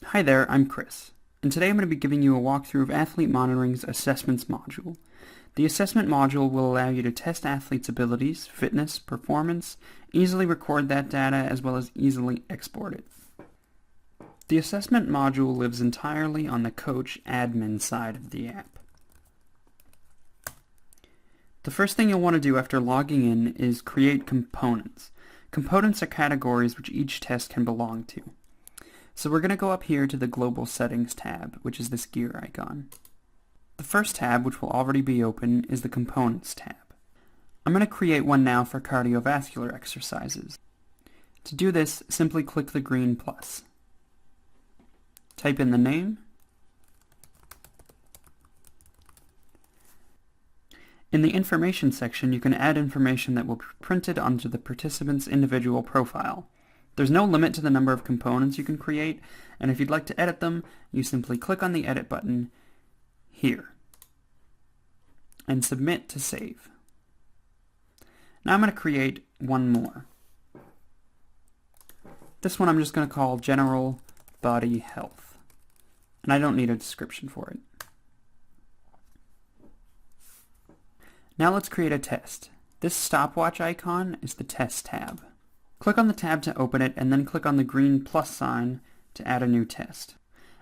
Hi there, I'm Chris, and today I'm going to be giving you a walkthrough of Athlete Monitoring's Assessments module. The Assessment module will allow you to test athletes' abilities, fitness, performance, easily record that data, as well as easily export it. The Assessment module lives entirely on the Coach admin side of the app. The first thing you'll want to do after logging in is create components. Components are categories which each test can belong to. So we're going to go up here to the Global Settings tab, which is this gear icon. The first tab, which will already be open, is the Components tab. I'm going to create one now for cardiovascular exercises. To do this, simply click the green plus. Type in the name. In the information section, you can add information that will be printed onto the participant's individual profile. There's no limit to the number of components you can create, and if you'd like to edit them, you simply click on the Edit button here and submit to save. Now I'm going to create one more. This one I'm just going to call General Body Health, and I don't need a description for it. Now let's create a test. This stopwatch icon is the Test tab. Click on the tab to open it, and then click on the green plus sign to add a new test.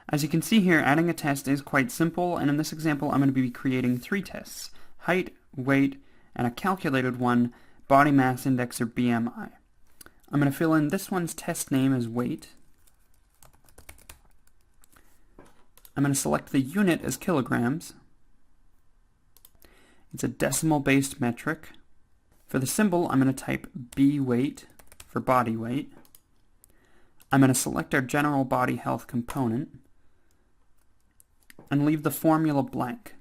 As you can see here, adding a test is quite simple, and in this example I'm going to be creating 3 tests: height, weight, and a calculated one, body mass index or BMI. I'm going to fill in this one's test name as weight. I'm going to select the unit as kilograms. It's a decimal-based metric. For the symbol, I'm going to type B weight for body weight. I'm going to select our general body health component and leave the formula blank.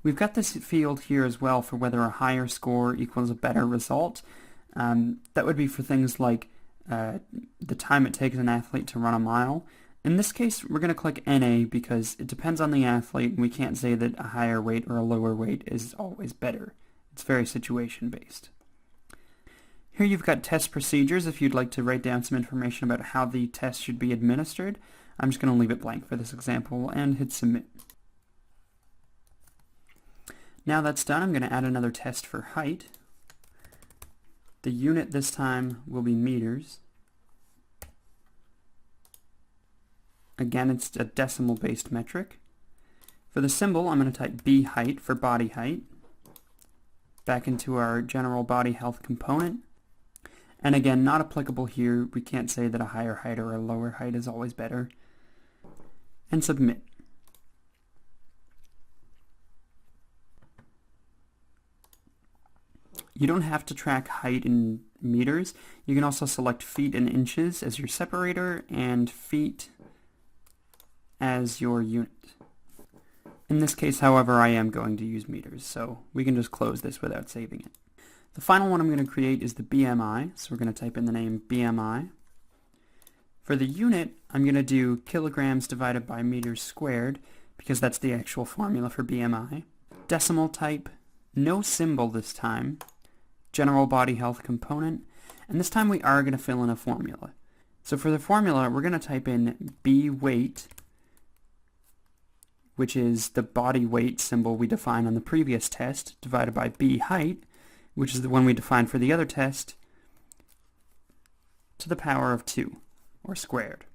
We've got this field here as well for whether a higher score equals a better result. That would be for things like the time it takes an athlete to run a mile. In this case, we're going to click NA because it depends on the athlete, and we can't say that a higher weight or a lower weight is always better. It's very situation-based. Here you've got test procedures if you'd like to write down some information about how the test should be administered. I'm just going to leave it blank for this example and hit submit. Now that's done, I'm going to add another test for height. The unit this time will be meters. Again, it's a decimal-based metric. For the symbol, I'm going to type B height for body height. Back into our general body health component. And again, not applicable here. We can't say that a higher height or a lower height is always better. And submit. You don't have to track height in meters. You can also select feet and inches as your separator and feet as your unit. In this case, however, I am going to use meters, so we can just close this without saving it. The final one I'm going to create is the BMI, so we're going to type in the name BMI. For the unit, I'm going to do kilograms divided by meters squared, because that's the actual formula for BMI. Decimal type, no symbol this time, general body health component, and this time we are going to fill in a formula. So for the formula, we're going to type in B weight, which is the body weight symbol we defined on the previous test, divided by B height, which is the one we defined for the other test, to the power of 2, or squared.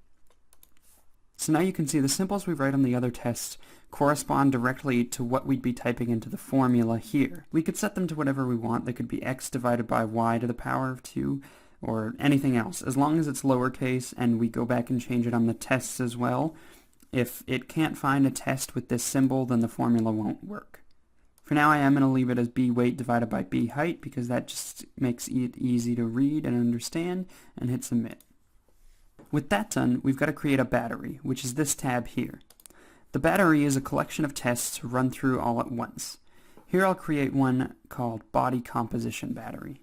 So now you can see the symbols we write on the other tests correspond directly to what we'd be typing into the formula here. We could set them to whatever we want. They could be x divided by y to the power of 2, or anything else, as long as it's lowercase and we go back and change it on the tests as well. If it can't find a test with this symbol, then the formula won't work. For now, I am going to leave it as B weight divided by B height because that just makes it easy to read and understand, and hit submit. With that done, we've got to create a battery, which is this tab here. The battery is a collection of tests run through all at once. Here I'll create one called Body Composition Battery.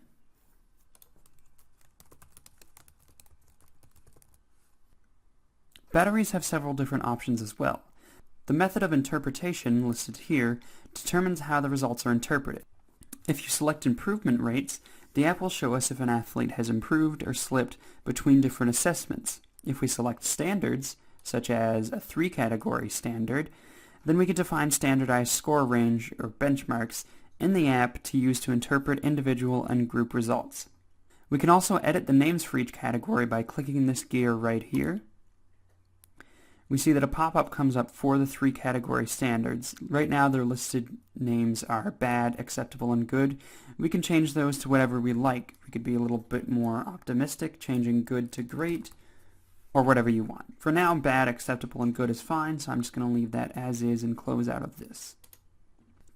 Batteries have several different options as well. The method of interpretation listed here determines how the results are interpreted. If you select improvement rates, the app will show us if an athlete has improved or slipped between different assessments. If we select standards, such as a 3-category standard, then we could define standardized score range or benchmarks in the app to use to interpret individual and group results. We can also edit the names for each category by clicking this gear right here. We see that a pop-up comes up for the 3-category standards. Right now their listed names are bad, acceptable, and good. We can change those to whatever we like. We could be a little bit more optimistic, changing good to great, or whatever you want. For now, bad, acceptable, and good is fine, so I'm just going to leave that as is and close out of this.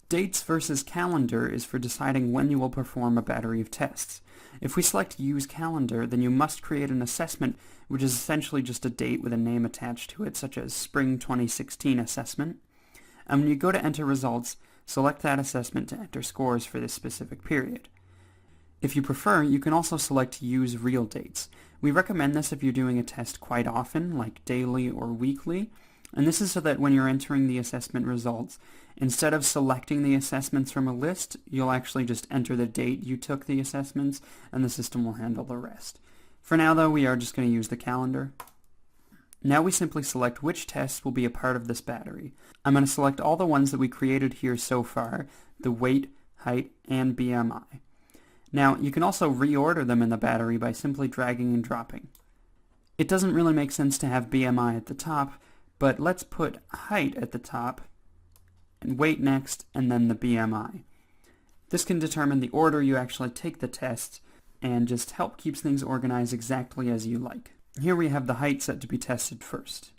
Dates versus calendar is for deciding when you will perform a battery of tests. If we select Use Calendar, then you must create an assessment, which is essentially just a date with a name attached to it, such as Spring 2016 Assessment. And when you go to enter results, select that assessment to enter scores for this specific period. If you prefer, you can also select Use Real Dates. We recommend this if you're doing a test quite often, like daily or weekly, and this is so that when you're entering the assessment results, instead of selecting the assessments from a list, you'll actually just enter the date you took the assessments, and the system will handle the rest. For now, though, we are just going to use the calendar. Now we simply select which tests will be a part of this battery. I'm going to select all the ones that we created here so far, the weight, height, and BMI. Now, you can also reorder them in the battery by simply dragging and dropping. It doesn't really make sense to have BMI at the top, but let's put height at the top, and weight next, and then the BMI. This can determine the order you actually take the tests, and just help keeps things organized exactly as you like. Here we have the height set to be tested first.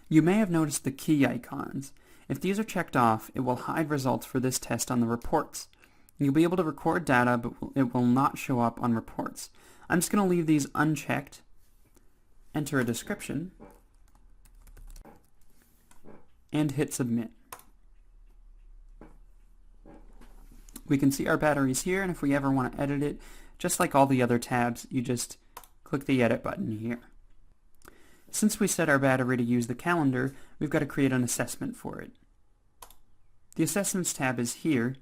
You may have noticed the key icons. If these are checked off, it will hide results for this test on the reports. You'll be able to record data, but it will not show up on reports. I'm just going to leave these unchecked, enter a description, and hit submit. We can see our batteries here, and if we ever want to edit it, just like all the other tabs, you just click the edit button here. Since we set our battery to use the calendar, we've got to create an assessment for it. The Assessments tab is here,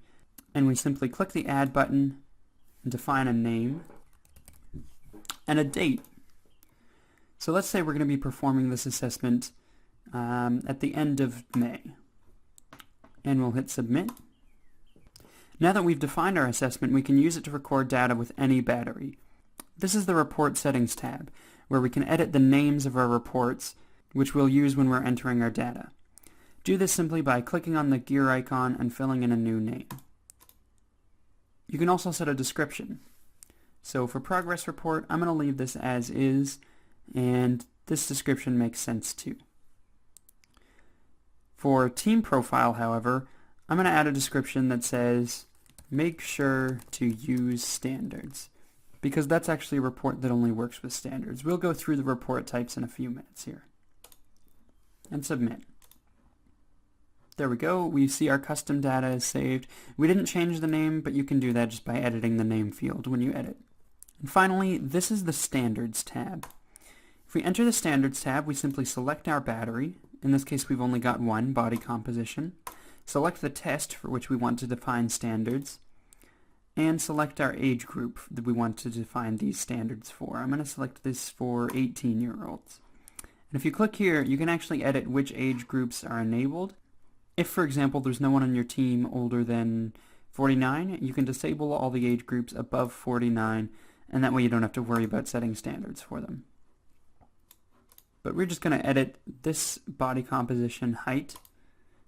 and we simply click the Add button and define a name and a date. So let's say we're going to be performing this assessment at the end of May. And we'll hit submit. Now that we've defined our assessment, we can use it to record data with any battery. This is the Report Settings tab, where we can edit the names of our reports, which we'll use when we're entering our data. Do this simply by clicking on the gear icon and filling in a new name. You can also set a description. So for Progress Report, I'm going to leave this as is, and this description makes sense too. For Team Profile, however, I'm going to add a description that says, make sure to use standards, because that's actually a report that only works with standards. We'll go through the report types in a few minutes here. And submit. There we go. We see our custom data is saved. We didn't change the name, but you can do that just by editing the name field when you edit. And finally, this is the Standards tab. If we enter the Standards tab, we simply select our battery. In this case, we've only got one, body composition. Select the test for which we want to define standards, and select our age group that we want to define these standards for. I'm going to select this for 18-year-olds. And if you click here, you can actually edit which age groups are enabled. If, for example, there's no one on your team older than 49, you can disable all the age groups above 49, and that way you don't have to worry about setting standards for them. But we're just going to edit this body composition height,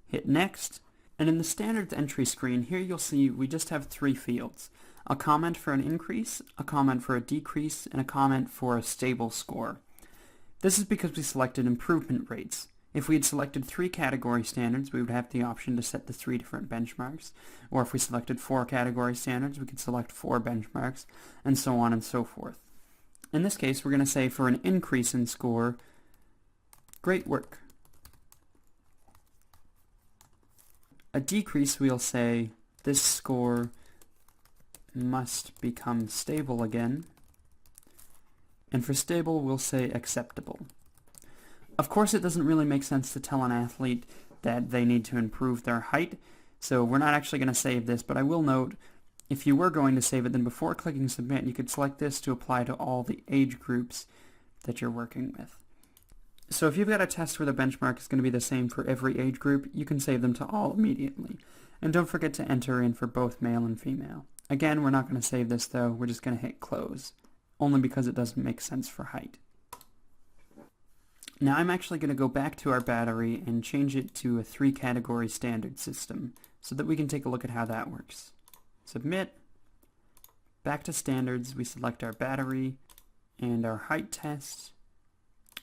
hit next, and in the standards entry screen here you'll see we just have 3 fields. A comment for an increase, a comment for a decrease, and a comment for a stable score. This is because we selected improvement rates. If we had selected 3 category standards, we would have the option to set the 3 different benchmarks, or if we selected 4 category standards, we could select 4 benchmarks, and so on and so forth. In this case, we're going to say for an increase in score, great work. A decrease, we'll say, this score must become stable again. And for stable, we'll say acceptable. Of course, it doesn't really make sense to tell an athlete that they need to improve their height, so we're not actually going to save this, but I will note, if you were going to save it, then before clicking submit, you could select this to apply to all the age groups that you're working with. So if you've got a test where the benchmark is going to be the same for every age group, you can save them to all immediately. And don't forget to enter in for both male and female. Again, we're not going to save this though, we're just going to hit close, only because it doesn't make sense for height. Now I'm actually going to go back to our battery and change it to a 3-category standard system so that we can take a look at how that works. Submit. Back to standards, we select our battery and our height test.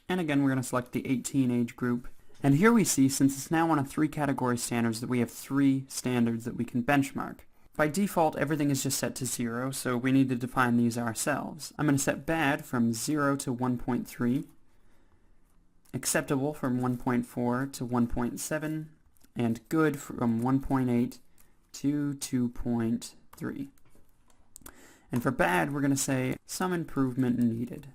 And again, we're going to select the 18 age group. And here we see, since it's now on a 3-category standards, that we have 3 standards that we can benchmark. By default, everything is just set to 0, so we need to define these ourselves. I'm going to set bad from 0 to 1.3, acceptable from 1.4 to 1.7, and good from 1.8 to 2.3. And for bad, we're going to say some improvement needed.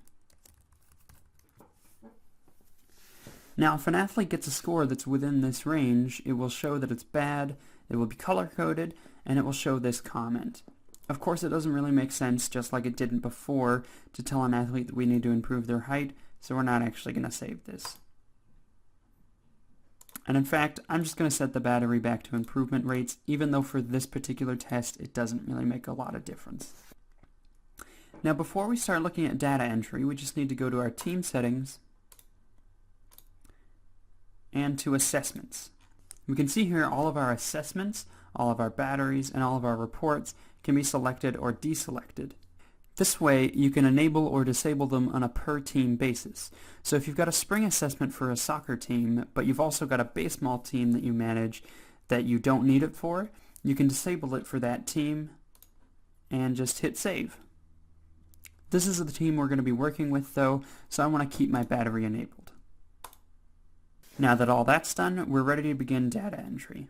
Now, if an athlete gets a score that's within this range, it will show that it's bad, it will be color-coded, and it will show this comment. Of course, it doesn't really make sense, just like it didn't before, to tell an athlete that we need to improve their height, so we're not actually going to save this. And in fact, I'm just going to set the battery back to improvement rates, even though for this particular test, it doesn't really make a lot of difference. Now, before we start looking at data entry, we just need to go to our team settings, and to assessments. We can see here all of our assessments, all of our batteries, and all of our reports can be selected or deselected. This way, you can enable or disable them on a per-team basis. So if you've got a spring assessment for a soccer team, but you've also got a baseball team that you manage that you don't need it for, you can disable it for that team and just hit save. This is the team we're going to be working with though, so I want to keep my battery enabled. Now that all that's done, we're ready to begin data entry.